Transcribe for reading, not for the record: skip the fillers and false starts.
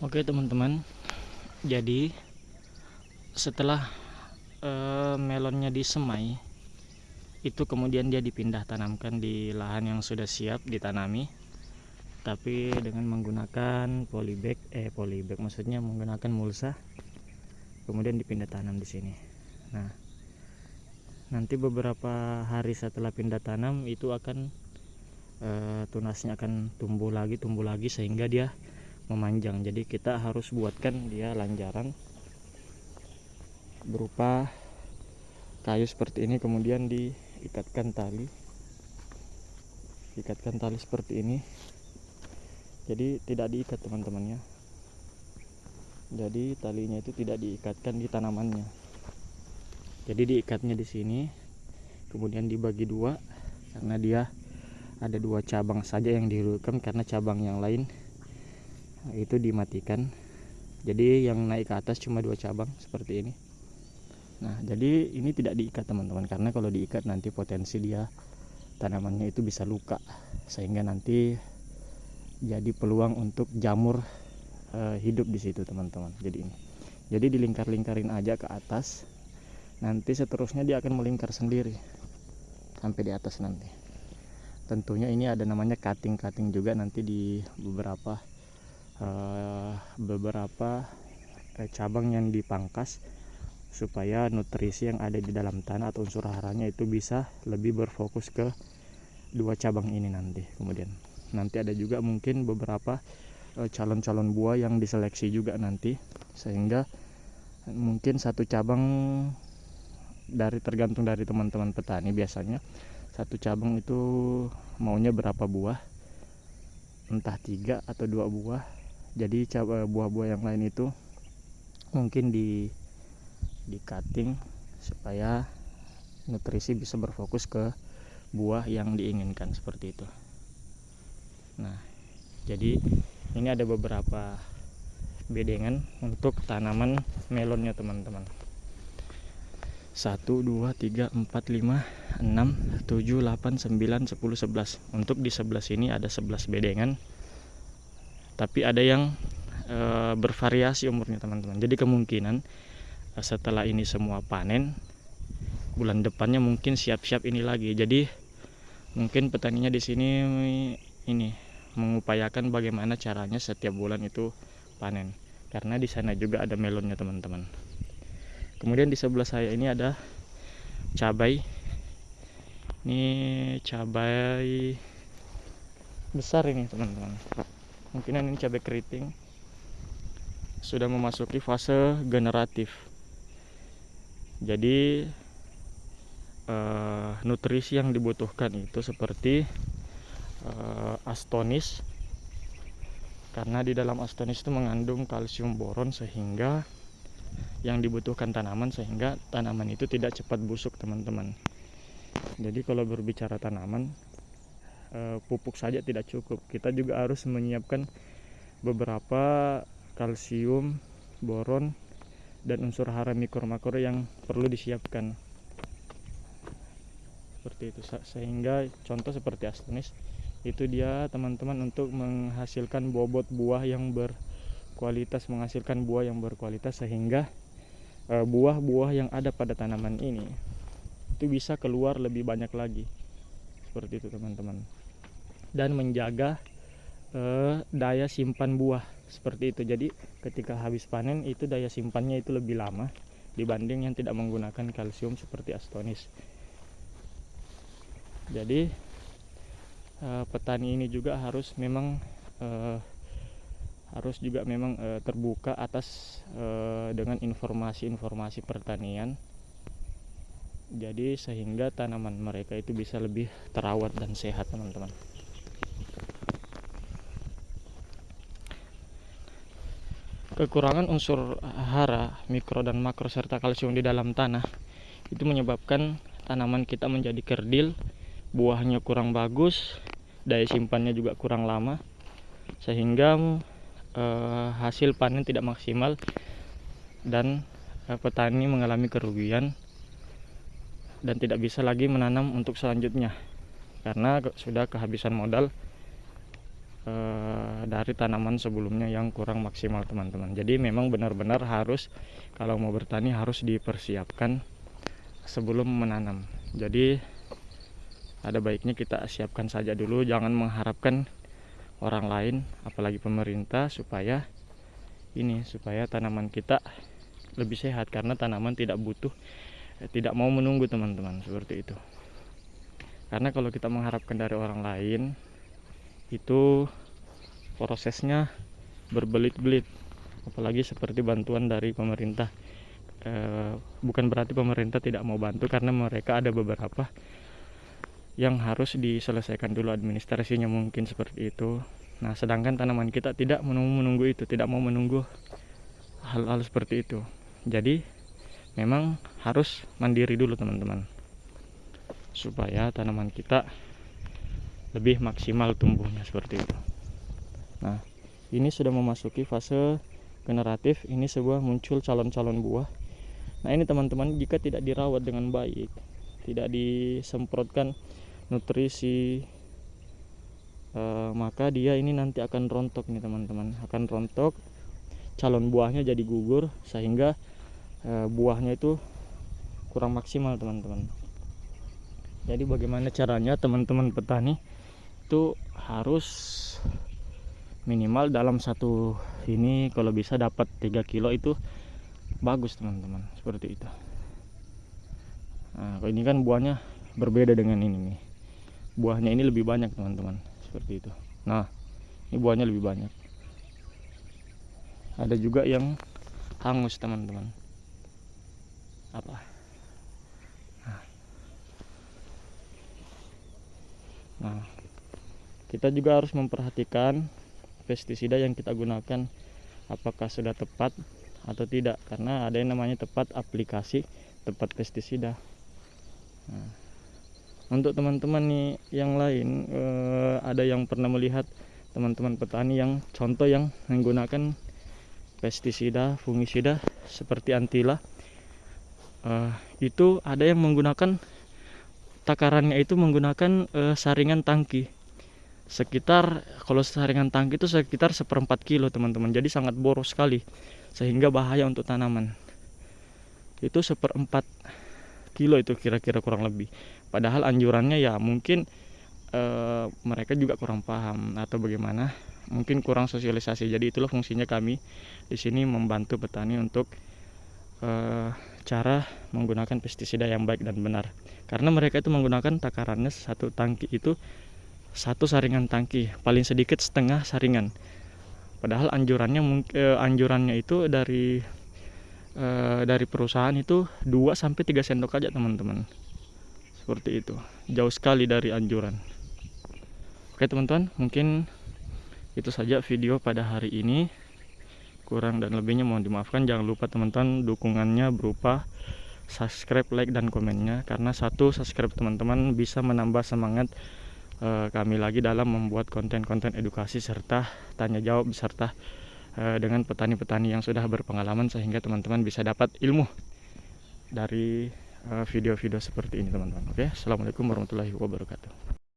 Oke teman-teman, jadi setelah melonnya disemai, itu kemudian dia dipindah tanamkan di lahan yang sudah siap ditanami, tapi dengan menggunakan polybag maksudnya menggunakan mulsa, kemudian dipindah tanam di sini. Nah, nanti beberapa hari setelah pindah tanam itu akan tunasnya akan tumbuh lagi sehingga dia memanjang. Jadi kita harus buatkan dia lanjaran berupa kayu seperti ini, kemudian diikatkan tali seperti ini. Jadi tidak diikat teman-teman ya, jadi talinya itu tidak diikatkan di tanamannya, jadi diikatnya di sini, kemudian dibagi dua karena dia ada dua cabang saja yang dihidupkan karena cabang yang lain itu dimatikan. Jadi yang naik ke atas cuma dua cabang seperti ini. Nah, jadi ini tidak diikat teman-teman, karena kalau diikat nanti potensi dia tanamannya itu bisa luka, sehingga nanti jadi peluang untuk jamur hidup di situ teman-teman. Jadi dilingkar-lingkarin aja ke atas, nanti seterusnya dia akan melingkar sendiri sampai di atas nanti. Tentunya ini ada namanya cutting juga nanti di beberapa cabang yang dipangkas, supaya nutrisi yang ada di dalam tanah atau unsur haranya itu bisa lebih berfokus ke dua cabang ini nanti. Kemudian nanti ada juga mungkin beberapa calon-calon buah yang diseleksi juga nanti, sehingga mungkin satu cabang tergantung dari teman-teman petani, biasanya satu cabang itu maunya berapa buah, entah 3 atau 2 buah. Jadi buah-buah yang lain itu mungkin di cutting supaya nutrisi bisa berfokus ke buah yang diinginkan, seperti itu. Nah, jadi ini ada beberapa bedengan untuk tanaman melonnya teman-teman. 1, 2, 3, 4, 5, 6, 7, 8, 9, 10, 11. Untuk di sebelah sini ada 11 bedengan, tapi ada yang bervariasi umurnya teman-teman. Jadi kemungkinan setelah ini semua panen, bulan depannya mungkin siap-siap ini lagi. Jadi mungkin petaninya di sini ini mengupayakan bagaimana caranya setiap bulan itu panen, karena di sana juga ada melonnya teman-teman. Kemudian di sebelah saya ini ada cabai. Ini cabai besar ini teman-teman. Mungkin ini cabai keriting, sudah memasuki fase generatif. Jadi nutrisi yang dibutuhkan itu seperti astonis, karena di dalam astonis itu mengandung kalsium boron, sehingga yang dibutuhkan tanaman, sehingga tanaman itu tidak cepat busuk teman-teman. Jadi kalau berbicara tanaman, pupuk saja tidak cukup, kita juga harus menyiapkan beberapa kalsium, boron, dan unsur hara mikro-makro yang perlu disiapkan, seperti itu. Sehingga contoh seperti astonis itu dia teman-teman untuk menghasilkan bobot buah yang berkualitas, sehingga buah-buah yang ada pada tanaman ini itu bisa keluar lebih banyak lagi, seperti itu teman-teman. Dan menjaga daya simpan buah, seperti itu. Jadi ketika habis panen itu daya simpannya itu lebih lama dibanding yang tidak menggunakan kalsium seperti astonis. Jadi petani ini juga harus memang terbuka atas dengan informasi pertanian, jadi sehingga tanaman mereka itu bisa lebih terawat dan sehat teman-teman. Kekurangan unsur hara, mikro dan makro serta kalsium di dalam tanah itu menyebabkan tanaman kita menjadi kerdil, buahnya kurang bagus, daya simpannya juga kurang lama, sehingga hasil panen tidak maksimal dan petani mengalami kerugian dan tidak bisa lagi menanam untuk selanjutnya karena sudah kehabisan modal dari tanaman sebelumnya yang kurang maksimal teman-teman. Jadi memang benar-benar harus, kalau mau bertani harus dipersiapkan sebelum menanam. Jadi ada baiknya kita siapkan saja dulu, jangan mengharapkan orang lain apalagi pemerintah supaya tanaman kita lebih sehat, karena tanaman tidak mau menunggu teman-teman, seperti itu. Karena kalau kita mengharapkan dari orang lain, itu prosesnya berbelit-belit, apalagi seperti bantuan dari pemerintah. Bukan berarti pemerintah tidak mau bantu, karena mereka ada beberapa yang harus diselesaikan dulu administrasinya, mungkin seperti itu. Nah, sedangkan tanaman kita tidak menunggu itu, tidak mau menunggu hal-hal seperti itu. Jadi memang harus mandiri dulu teman-teman, supaya tanaman kita lebih maksimal tumbuhnya, seperti itu. Nah, ini sudah memasuki fase generatif. Ini sebuah muncul calon-calon buah. Nah, ini teman-teman, jika tidak dirawat dengan baik, tidak disemprotkan nutrisi, maka dia ini nanti akan rontok nih teman-teman, akan rontok, calon buahnya jadi gugur, sehingga buahnya itu kurang maksimal teman-teman. Jadi bagaimana caranya teman-teman petani itu harus minimal dalam satu ini, kalau bisa dapat 3 kilo itu bagus teman-teman, seperti itu. Nah, ini kan buahnya berbeda dengan ini nih, buahnya ini lebih banyak teman-teman, seperti itu. Nah, ini buahnya lebih banyak. Ada juga yang hangus teman-teman. Nah, kita juga harus memperhatikan pestisida yang kita gunakan, apakah sudah tepat atau tidak, karena ada yang namanya tepat aplikasi, tepat pestisida. Nah, untuk teman-teman nih yang lain, ada yang pernah melihat teman-teman petani yang contoh yang menggunakan pestisida, fungisida seperti Antila, itu ada yang menggunakan takarannya itu menggunakan saringan tangki. Kalau saringan tangki itu sekitar 1/4 kilo teman-teman, jadi sangat boros sekali, sehingga bahaya untuk tanaman. Itu 1/4 kilo itu kira-kira, kurang lebih. Padahal anjurannya ya mungkin mereka juga kurang paham atau bagaimana, mungkin kurang sosialisasi. Jadi itulah fungsinya kami di sini, membantu petani untuk cara menggunakan pestisida yang baik dan benar. Karena mereka itu menggunakan takarannya satu tangki itu satu saringan tangki, paling sedikit setengah saringan. Padahal anjurannya itu dari perusahaan itu 2-3 sendok aja teman-teman, seperti itu. Jauh sekali dari anjuran. Oke teman-teman, mungkin itu saja video pada hari ini. Kurang dan lebihnya mohon dimaafkan. Jangan lupa teman-teman dukungannya berupa subscribe, like, dan komennya, karena satu subscribe teman-teman bisa menambah semangat kami lagi dalam membuat konten-konten edukasi serta tanya jawab beserta dengan petani-petani yang sudah berpengalaman, sehingga teman-teman bisa dapat ilmu dari video-video seperti ini teman-teman. Oke, assalamualaikum warahmatullahi wabarakatuh.